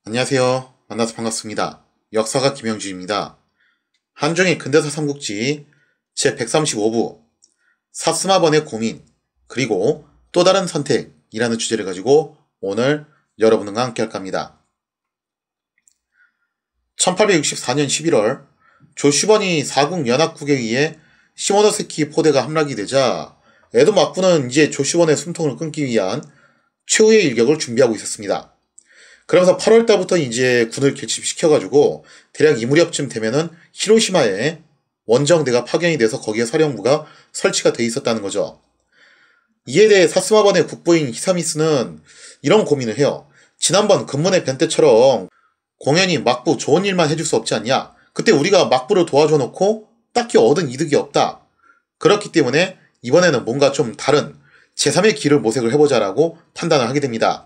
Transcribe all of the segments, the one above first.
안녕하세요. 만나서 반갑습니다. 역사가 김영주입니다. 한중의 근대사 삼국지 제135부 사스마번의 고민 그리고 또 다른 선택이라는 주제를 가지고 오늘 여러분과 함께 할까 합니다. 1864년 11월 조슈번이 사국연합국에 의해 시모노세키 포대가 함락이 되자 에도 막부는 이제 조슈번의 숨통을 끊기 위한 최후의 일격을 준비하고 있었습니다. 그러면서 8월 달부터 이제 군을 결집시켜가지고 대략 이 무렵쯤 되면은 히로시마에 원정대가 파견이 돼서 거기에 사령부가 설치가 돼 있었다는 거죠. 이에 대해 사스마번의 국보인 히사미스는 이런 고민을 해요. 지난번 근문의 변 때처럼 공연히 막부 좋은 일만 해줄 수 없지 않냐? 그때 우리가 막부를 도와줘 놓고 딱히 얻은 이득이 없다. 그렇기 때문에 이번에는 뭔가 좀 다른 제3의 길을 모색을 해보자라고 판단을 하게 됩니다.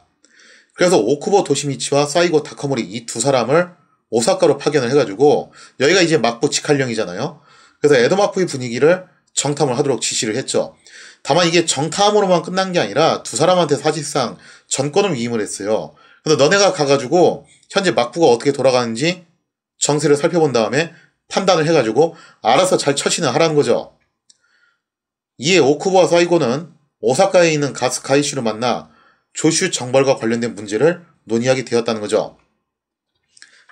그래서 오쿠보 도시미치와 사이고 다카모리 이 두 사람을 오사카로 파견을 해가지고 여기가 이제 막부 직할령이잖아요. 그래서 에도 막부의 분위기를 정탐을 하도록 지시를 했죠. 다만 이게 정탐으로만 끝난 게 아니라 두 사람한테 사실상 전권을 위임을 했어요. 그래서 너네가 가가지고 현재 막부가 어떻게 돌아가는지 정세를 살펴본 다음에 판단을 해가지고 알아서 잘 처신을 하라는 거죠. 이에 오쿠보와 사이고는 오사카에 있는 가스 가이슈를 만나 조슈 정벌과 관련된 문제를 논의하게 되었다는 거죠.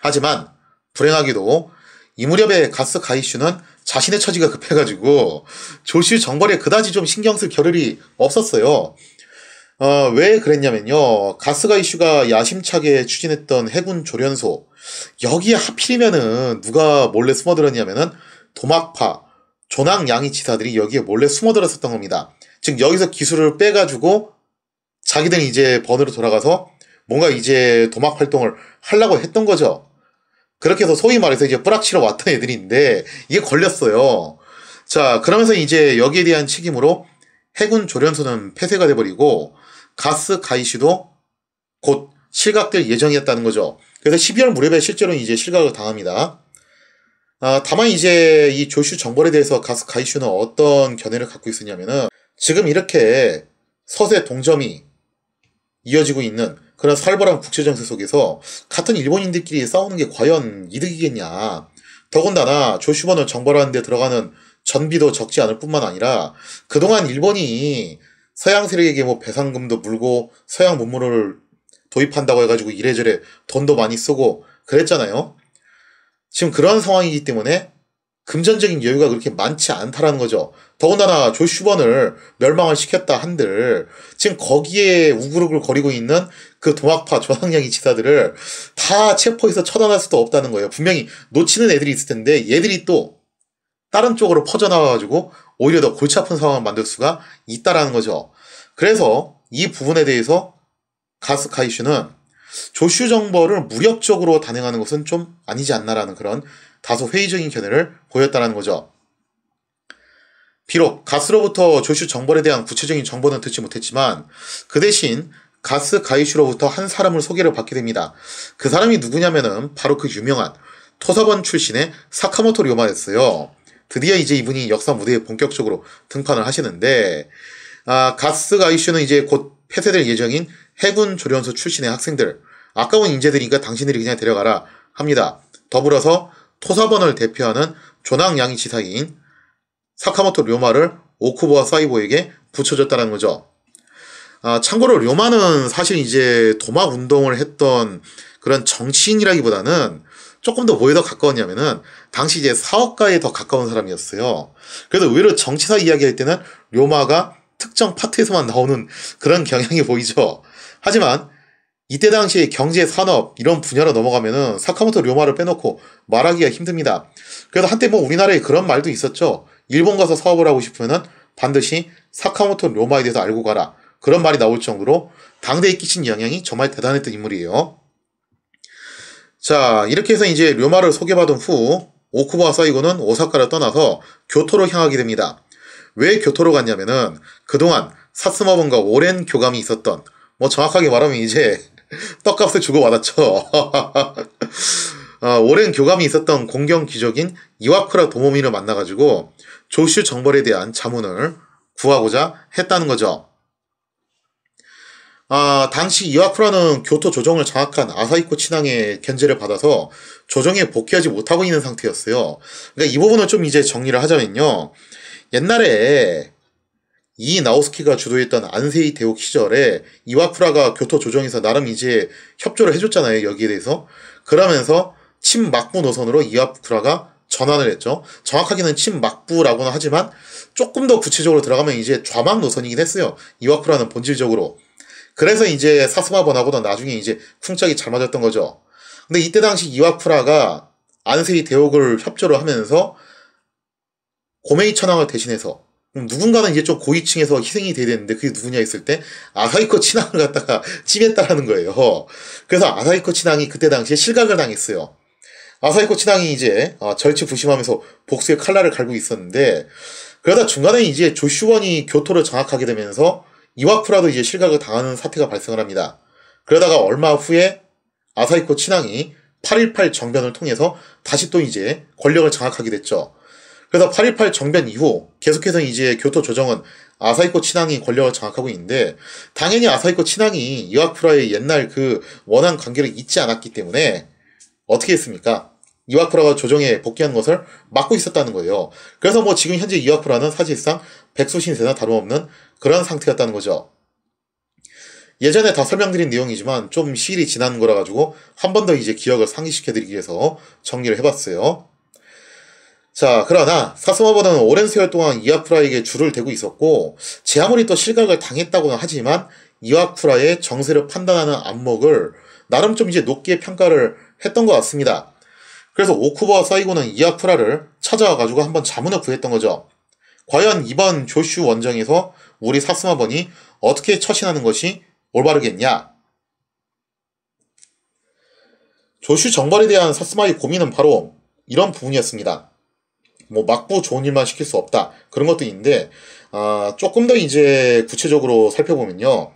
하지만 불행하게도 이 무렵에 가스 가이슈는 자신의 처지가 급해가지고 조슈 정벌에 그다지 좀 신경 쓸 겨를이 없었어요. 왜 그랬냐면요. 가스 가이슈가 야심차게 추진했던 해군 조련소 여기에 하필이면은 누가 몰래 숨어들었냐면은 도막파, 조낭양이 지사들이 여기에 몰래 숨어들었었던 겁니다. 즉 여기서 기술을 빼가지고 자기들이 이제 번으로 돌아가서 뭔가 이제 도막 활동을 하려고 했던 거죠. 그렇게 해서 소위 말해서 이제 뿌락치러 왔던 애들인데 이게 걸렸어요. 자, 그러면서 이제 여기에 대한 책임으로 해군 조련소는 폐쇄가 돼버리고 가스 가이시도 곧 실각될 예정이었다는 거죠. 그래서 12월 무렵에 실제로 이제 실각을 당합니다. 다만 이제 이 조슈 정벌에 대해서 가스 가이슈는 어떤 견해를 갖고 있었냐면은 지금 이렇게 서세 동점이 이어지고 있는 그런 살벌한 국제정세 속에서 같은 일본인들끼리 싸우는 게 과연 이득이겠냐. 더군다나 조슈번을 정벌하는 데 들어가는 전비도 적지 않을 뿐만 아니라 그동안 일본이 서양 세력에게 뭐 배상금도 물고 서양 문물을 도입한다고 해가지고 이래저래 돈도 많이 쓰고 그랬잖아요. 지금 그런 상황이기 때문에 금전적인 여유가 그렇게 많지 않다라는 거죠. 더군다나 조슈번을 멸망을 시켰다 한들 지금 거기에 우글우글 거리고 있는 그 도막파 조상양이 지사들을 다 체포해서 처단할 수도 없다는 거예요. 분명히 놓치는 애들이 있을 텐데 얘들이 또 다른 쪽으로 퍼져나와가지고 오히려 더 골치 아픈 상황을 만들 수가 있다라는 거죠. 그래서 이 부분에 대해서 가스 가이슈는 조슈 정벌을 무력적으로 단행하는 것은 좀 아니지 않나라는 그런 다소 회의적인 견해를 보였다는 거죠. 비록 가스로부터 조슈 정벌에 대한 구체적인 정보는 듣지 못했지만 그 대신 가스 가이슈로부터 한 사람을 소개를 받게 됩니다. 그 사람이 누구냐면은 바로 그 유명한 토사번 출신의 사카모토 료마였어요. 드디어 이제 이분이 역사 무대에 본격적으로 등판을 하시는데 가스 가이슈는 이제 곧 폐쇄될 예정인 해군 조련소 출신의 학생들 아까운 인재들이니까 당신들이 그냥 데려가라 합니다. 더불어서 토사번을 대표하는 조낭양이 지사인 사카모토 료마를 오쿠보와 사이보에게 붙여줬다는 거죠. 참고로 료마는 사실 이제 도막 운동을 했던 그런 정치인이라기보다는 조금 더 뭐에 더 가까웠냐면은 당시 이제 사업가에 더 가까운 사람이었어요. 그래서 의외로 정치사 이야기할 때는 료마가 특정 파트에서만 나오는 그런 경향이 보이죠. 하지만 이때 당시에 경제, 산업 이런 분야로 넘어가면은 사카모토 료마를 빼놓고 말하기가 힘듭니다. 그래서 한때 뭐 우리나라에 그런 말도 있었죠. 일본 가서 사업을 하고 싶으면은 반드시 사카모토 료마에 대해서 알고 가라. 그런 말이 나올 정도로 당대에 끼친 영향이 정말 대단했던 인물이에요. 자, 이렇게 해서 이제 료마를 소개받은 후 오쿠보와 사이고는 오사카를 떠나서 교토로 향하게 됩니다. 왜 교토로 갔냐면은 그동안 사스마번과 오랜 교감이 있었던 뭐 정확하게 말하면 이제 떡값을 주고 받았죠. 오랜 교감이 있었던 공경 귀족인 이와쿠라 도모미를 만나가지고 조슈 정벌에 대한 자문을 구하고자 했다는 거죠. 당시 이와쿠라는 교토 조정을 장악한 아사히코 친왕의 견제를 받아서 조정에 복귀하지 못하고 있는 상태였어요. 그러니까 이 부분을 좀 이제 정리를 하자면요. 옛날에 이 나오스키가 주도했던 안세이 대옥 시절에 이와쿠라가 교토 조정에서 나름 이제 협조를 해줬잖아요. 여기에 대해서. 그러면서 친막부 노선으로 이와쿠라가 전환을 했죠. 정확하게는 친막부라고는 하지만 조금 더 구체적으로 들어가면 이제 좌막 노선이긴 했어요. 이와쿠라는 본질적으로. 그래서 이제 사스마번하고도 나중에 이제 쿵짝이 잘 맞았던 거죠. 근데 이때 당시 이와쿠라가 안세이 대옥을 협조를 하면서 고메이 천황을 대신해서 누군가는 이제 좀 고위층에서 희생이 돼야 되는데 그게 누구냐 했을 때 아사히코 친왕을 갖다가 찜했다라는 거예요. 그래서 아사히코 친왕이 그때 당시에 실각을 당했어요. 아사히코 친왕이 이제 절치부심하면서 복수의 칼날을 갈고 있었는데 그러다 중간에 이제 조슈원이 교토를 장악하게 되면서 이와쿠라도 이제 실각을 당하는 사태가 발생을 합니다. 그러다가 얼마 후에 아사히코 친왕이 8.18 정변을 통해서 다시 또 이제 권력을 장악하게 됐죠. 그래서 8.18 정변 이후 계속해서 이제 교토 조정은 아사히코 친왕이 권력을 장악하고 있는데 당연히 아사히코 친왕이 이와쿠라의 옛날 그 원한 관계를 잊지 않았기 때문에 어떻게 했습니까? 이와쿠라가 조정에 복귀하는 것을 막고 있었다는 거예요. 그래서 뭐 지금 현재 이와쿠라는 사실상 백수신세나 다름없는 그런 상태였다는 거죠. 예전에 다 설명드린 내용이지만 좀 시일이 지난 거라 가지고 한 번 더 이제 기억을 상기시켜드리기 위해서 정리를 해봤어요. 자, 그러나 사스마번은 오랜 세월 동안 이와쿠라에게 줄을 대고 있었고 제 아무리 또 실각을 당했다고는 하지만 이와쿠라의 정세를 판단하는 안목을 나름 좀 이제 높게 평가를 했던 것 같습니다. 그래서 오쿠보와 사이고는 이와쿠라를 찾아와가지고 한번 자문을 구했던 거죠. 과연 이번 조슈 원정에서 우리 사스마번이 어떻게 처신하는 것이 올바르겠냐? 조슈 정벌에 대한 사스마의 고민은 바로 이런 부분이었습니다. 뭐 막부 좋은 일만 시킬 수 없다. 그런 것도 있는데 조금 더 이제 구체적으로 살펴보면요.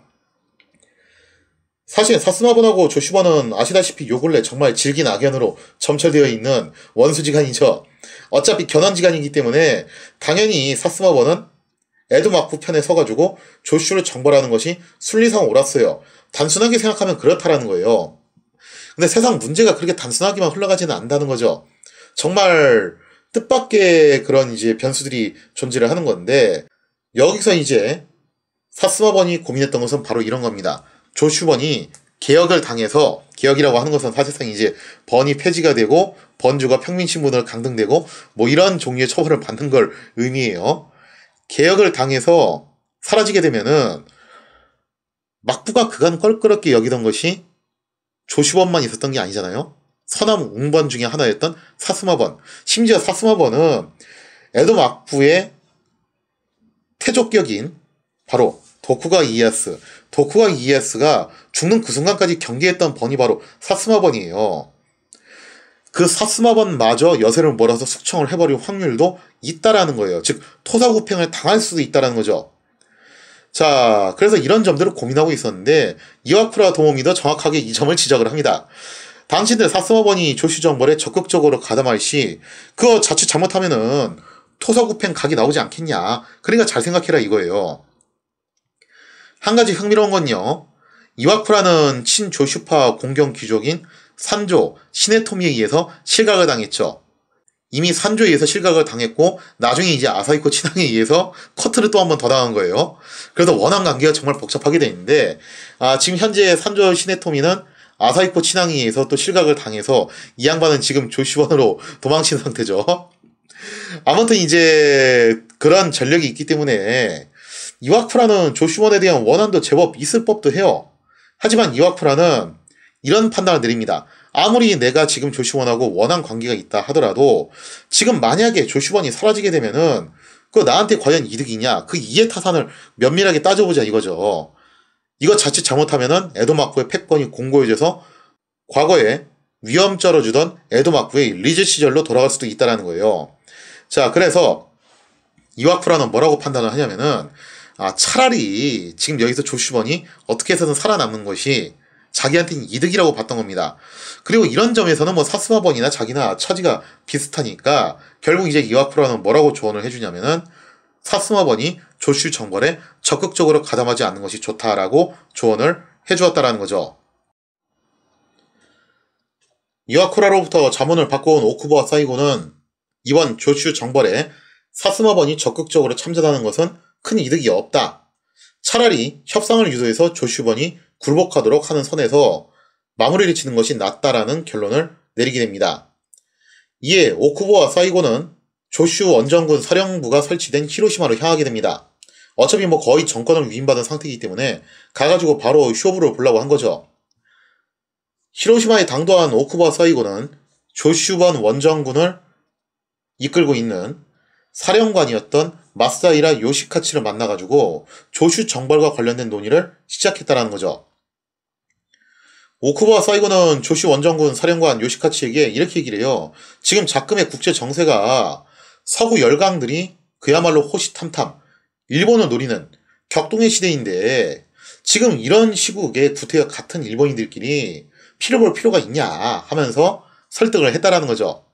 사실 사스마번하고 조슈번은 아시다시피 요 근래 정말 질긴 악연으로 점철되어 있는 원수지간이죠. 어차피 견원지간이기 때문에 당연히 사스마번은 에도 막부 편에 서가지고 조슈를 정벌하는 것이 순리상 옳았어요. 단순하게 생각하면 그렇다라는 거예요. 근데 세상 문제가 그렇게 단순하게만 흘러가지는 않는다는 거죠. 정말 뜻밖의 그런 이제 변수들이 존재를 하는 건데 여기서 이제 사스마번이 고민했던 것은 바로 이런 겁니다. 조슈번이 개혁을 당해서 개혁이라고 하는 것은 사실상 이제 번이 폐지가 되고 번주가 평민신분을 강등되고 뭐 이런 종류의 처벌을 받는 걸 의미해요. 개혁을 당해서 사라지게 되면은 막부가 그간 껄끄럽게 여기던 것이 조슈번만 있었던 게 아니잖아요. 서남 웅번 중에 하나였던 사스마번. 심지어 사스마번은 에도 막부의 태족격인 바로 도쿠가 이에야스. 도쿠가 이에야스가 죽는 그 순간까지 경계했던 번이 바로 사스마번이에요. 그 사스마번마저 여세를 몰아서 숙청을 해버릴 확률도 있다라는 거예요. 즉 토사구팽을 당할 수도 있다라는 거죠. 자, 그래서 이런 점들을 고민하고 있었는데 이와쿠라 도모미도 정확하게 이 점을 지적을 합니다. 당신들 사스마번이 조슈 정벌에 적극적으로 가담할 시 그거 자칫 잘못하면은 토사구팽 각이 나오지 않겠냐. 그러니까 잘 생각해라 이거예요. 한 가지 흥미로운 건요. 이와쿠라는 친조슈파 공경 귀족인 산조, 시네토미에 의해서 실각을 당했죠. 이미 산조에 의해서 실각을 당했고 나중에 이제 아사히코 친왕에 의해서 커트를 또 한 번 더 당한 거예요. 그래서 원한 관계가 정말 복잡하게 돼 있는데 지금 현재 산조 시네토미는 아사히코 친왕에 의해서 또 실각을 당해서 이 양반은 지금 조슈번으로 도망친 상태죠. 아무튼 이제 그런 전력이 있기 때문에 이와쿠라는 조슈번에 대한 원한도 제법 있을 법도 해요. 하지만 이와쿠라는 이런 판단을 내립니다. 아무리 내가 지금 조슈번하고 원한 관계가 있다 하더라도 지금 만약에 조슈번이 사라지게 되면은 그거 나한테 과연 이득이냐? 그 이해타산을 면밀하게 따져보자 이거죠. 이거 자칫 잘못하면은 에도 막부의 패권이 공고해져서 과거에 위험 쩔어주던 에도 막부의 리즈 시절로 돌아갈 수도 있다는 거예요. 자, 그래서 이와쿠라는 뭐라고 판단을 하냐면은 차라리 지금 여기서 조슈번이 어떻게 해서든 살아남는 것이 자기한테는 이득이라고 봤던 겁니다. 그리고 이런 점에서는 뭐 사스마번이나 자기나 처지가 비슷하니까 결국 이제 이와쿠라는 뭐라고 조언을 해주냐면은 사스마번이 조슈 정벌에 적극적으로 가담하지 않는 것이 좋다라고 조언을 해주었다라는 거죠. 이와쿠라로부터 자문을 받고 온 오쿠보와 사이고는 이번 조슈 정벌에 사스마번이 적극적으로 참전하는 것은 큰 이득이 없다. 차라리 협상을 유도해서 조슈번이 굴복하도록 하는 선에서 마무리를 짓는 것이 낫다라는 결론을 내리게 됩니다. 이에 오쿠보와 사이고는 조슈 원정군 사령부가 설치된 히로시마로 향하게 됩니다. 어차피 뭐 거의 정권을 위임받은 상태이기 때문에 가가지고 바로 쇼부를 보려고 한 거죠. 히로시마에 당도한 오쿠보와 사이고는 조슈번 원정군을 이끌고 있는 사령관이었던 마사이라 요시카치를 만나가지고 조슈 정벌과 관련된 논의를 시작했다는 거죠. 오쿠보와 사이고는 조슈 원정군 사령관 요시카치에게 이렇게 얘기를 해요. 지금 작금의 국제 정세가 서구 열강들이 그야말로 호시탐탐 일본을 노리는 격동의 시대인데 지금 이런 시국에 구태여 같은 일본인들끼리 피를 볼 필요가 있냐 하면서 설득을 했다라는 거죠.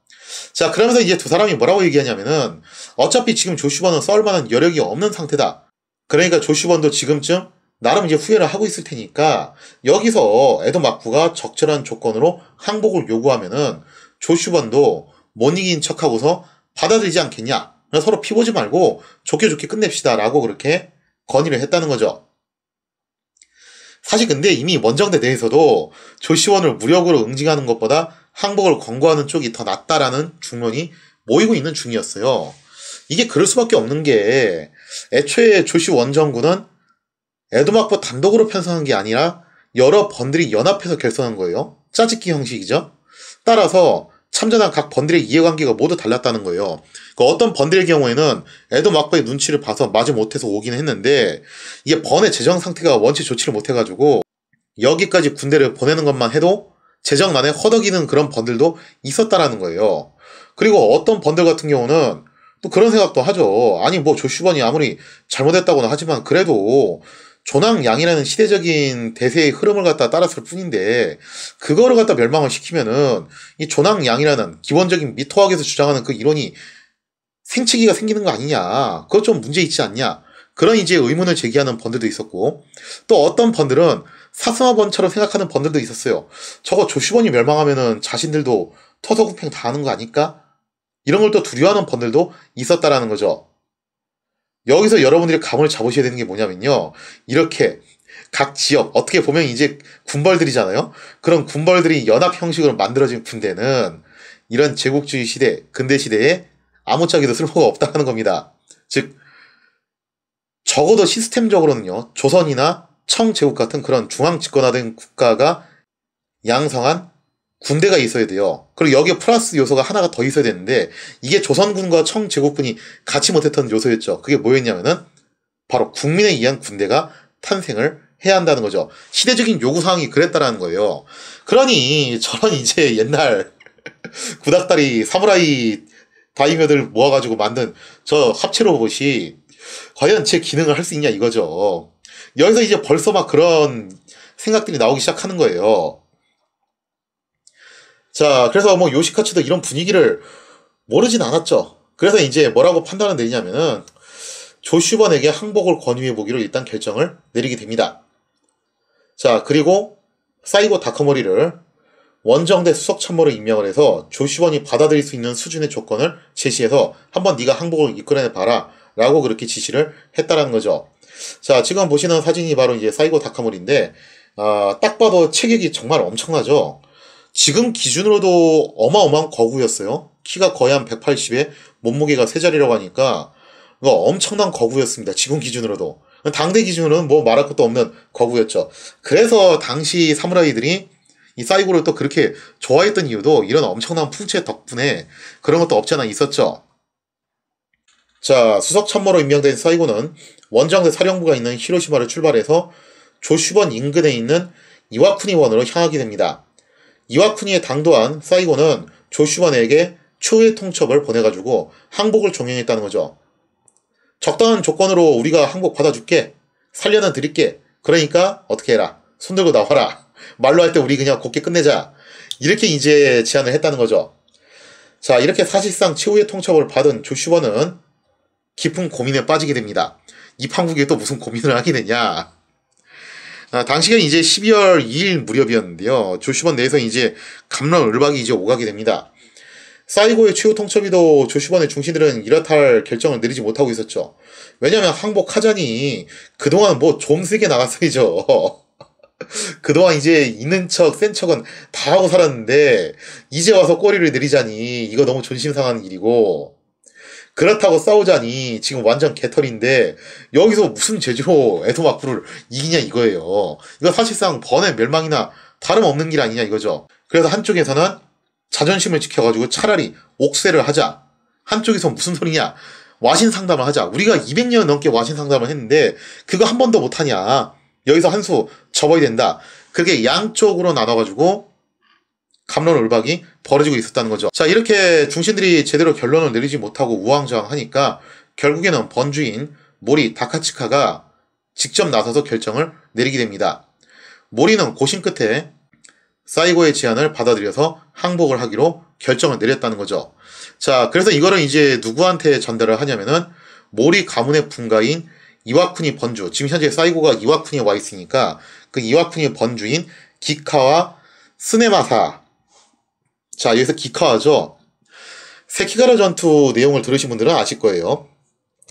자, 그러면서 이제 두 사람이 뭐라고 얘기하냐면은 어차피 지금 조슈번은 썰만한 여력이 없는 상태다. 그러니까 조슈번도 지금쯤 나름 이제 후회를 하고 있을 테니까 여기서 에도 마쿠가 적절한 조건으로 항복을 요구하면은 조슈번도 못 이긴 척하고서 받아들이지 않겠냐. 서로 피보지 말고 좋게 좋게 끝냅시다 라고 그렇게 건의를 했다는 거죠. 사실 근데 이미 원정대 내에서도 조시원을 무력으로 응징하는 것보다 항복을 권고하는 쪽이 더 낫다라는 중론이 모이고 있는 중이었어요. 이게 그럴 수밖에 없는 게 애초에 조시 원정군은 에도마쿠 단독으로 편성한 게 아니라 여러 번들이 연합해서 결성한 거예요. 짜집기 형식이죠. 따라서 참전한 각 번들의 이해관계가 모두 달랐다는 거예요. 어떤 번들의 경우에는 에도마쿠의 눈치를 봐서 마지 못해서 오긴 했는데 이게 번의 재정 상태가 원체 좋지를 못해가지고 여기까지 군대를 보내는 것만 해도 재정난에 허덕이는 그런 번들도 있었다라는 거예요. 그리고 어떤 번들 같은 경우는 또 그런 생각도 하죠. 아니 뭐 조슈번이 아무리 잘못했다고는 하지만 그래도 조낭양이라는 시대적인 대세의 흐름을 갖다 따랐을 뿐인데 그거를 갖다 멸망을 시키면은 이 조낭양이라는 기본적인 미토학에서 주장하는 그 이론이 생치기가 생기는 거 아니냐. 그거 좀 문제 있지 않냐. 그런 이제 의문을 제기하는 번들도 있었고 또 어떤 번들은 사스마번처럼 생각하는 번들도 있었어요. 저거 조슈번이 멸망하면은 자신들도 토서구팽 다 하는 거 아닐까? 이런 걸 또 두려워하는 번들도 있었다라는 거죠. 여기서 여러분들이 감을 잡으셔야 되는 게 뭐냐면요. 이렇게 각 지역, 어떻게 보면 이제 군벌들이잖아요. 그런 군벌들이 연합 형식으로 만들어진 군대는 이런 제국주의 시대, 근대 시대에 아무짝에도 쓸모가 없다는 겁니다. 즉 적어도 시스템적으로는요. 조선이나 청제국 같은 그런 중앙집권화된 국가가 양성한 군대가 있어야 돼요. 그리고 여기에 플러스 요소가 하나가 더 있어야 되는데 이게 조선군과 청제국군이 같이 못했던 요소였죠. 그게 뭐였냐면은 바로 국민에 의한 군대가 탄생을 해야 한다는 거죠. 시대적인 요구사항이 그랬다라는 거예요. 그러니 저런 이제 옛날 구닥다리 사무라이 다이묘들 모아가지고 만든 저 합체 로봇이 과연 제 기능을 할 수 있냐 이거죠. 여기서 이제 벌써 막 그런 생각들이 나오기 시작하는 거예요. 자, 그래서 뭐 요시카츠도 이런 분위기를 모르진 않았죠. 그래서 이제 뭐라고 판단을 내리냐면은 조슈번에게 항복을 권유해보기로 일단 결정을 내리게 됩니다. 자, 그리고 사이고 다카모리를 원정대 수석참모로 임명을 해서 조슈번이 받아들일 수 있는 수준의 조건을 제시해서 한번 네가 항복을 이끌어내봐라 라고 그렇게 지시를 했다라는 거죠. 자, 지금 보시는 사진이 바로 이제 사이고 다카모리인데 딱 봐도 체격이 정말 엄청나죠. 지금 기준으로도 어마어마한 거구였어요. 키가 거의 한 180에 몸무게가 세 자리라고 하니까 엄청난 거구였습니다. 지금 기준으로도. 당대 기준으로는 뭐 말할 것도 없는 거구였죠. 그래서 당시 사무라이들이 이 사이고를 또 그렇게 좋아했던 이유도 이런 엄청난 풍채 덕분에 그런 것도 없지 않아 있었죠. 자, 수석 참모로 임명된 사이고는 원정대 사령부가 있는 히로시마를 출발해서 조슈번 인근에 있는 이와쿠니원으로 향하게 됩니다. 이와쿠니에 당도한 사이고는 조슈번에게 초회 통첩을 보내가지고 항복을 종용했다는 거죠. 적당한 조건으로 우리가 항복 받아줄게. 살려는 드릴게. 그러니까 어떻게 해라. 손들고 나와라. 말로 할 때 우리 그냥 곱게 끝내자. 이렇게 이제 제안을 했다는 거죠. 자, 이렇게 사실상 최후의 통첩을 받은 조슈번은 깊은 고민에 빠지게 됩니다. 이 판국에 또 무슨 고민을 하게 되냐. 당시가 이제 12월 2일 무렵이었는데요. 조슈번 내에서 이제 갑론을박이 이제 오가게 됩니다. 사이고의 최후 통첩이도 조슈번의 중신들은 이렇다 할 결정을 내리지 못하고 있었죠. 왜냐면 항복하자니 그동안 뭐 좀 세게 나갔어야죠. 그동안 이제 있는 척, 센 척은 다 하고 살았는데 이제 와서 꼬리를 내리자니 이거 너무 존심상한 일이고, 그렇다고 싸우자니 지금 완전 개털인데 여기서 무슨 재주로 에도마쿠를 이기냐 이거예요. 이거 사실상 번의 멸망이나 다름없는 길 아니냐 이거죠. 그래서 한쪽에서는 자존심을 지켜가지고 차라리 옥세를 하자. 한쪽에서 무슨 소리냐, 와신 상담을 하자. 우리가 200년 넘게 와신 상담을 했는데 그거 한 번도 못하냐, 여기서 한 수 접어야 된다. 그게 양쪽으로 나눠가지고 갑론을박이 벌어지고 있었다는 거죠. 자, 이렇게 중신들이 제대로 결론을 내리지 못하고 우왕좌왕하니까 결국에는 번주인 모리 다카츠카가 직접 나서서 결정을 내리게 됩니다. 모리는 고심 끝에 사이고의 제안을 받아들여서 항복을 하기로 결정을 내렸다는 거죠. 자, 그래서 이거를 이제 누구한테 전달을 하냐면은 모리 가문의 분가인 이와쿠니 번주, 지금 현재 사이고가 이와쿠니에 와 있으니까 그 이와쿠니 번주인 기카와 스네마사. 자, 여기서 기카와죠. 세키가라 전투 내용을 들으신 분들은 아실 거예요.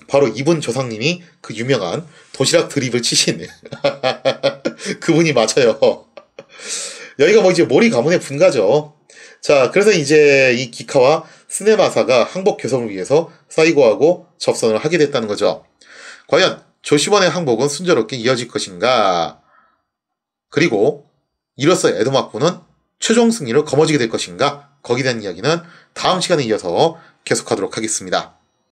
바로 이분 조상님이 그 유명한 도시락 드립을 치신 그분이 맞아요. 여기가 뭐 이제 모리 가문의 분가죠. 자, 그래서 이제 이 기카와 스네마사가 항복 개성을 위해서 사이고하고 접선을 하게 됐다는 거죠. 과연 조시번의 항복은 순조롭게 이어질 것인가? 그리고 이로써 에도마쿠는 최종 승리를 거머쥐게 될 것인가? 거기에 대한 이야기는 다음 시간에 이어서 계속하도록 하겠습니다.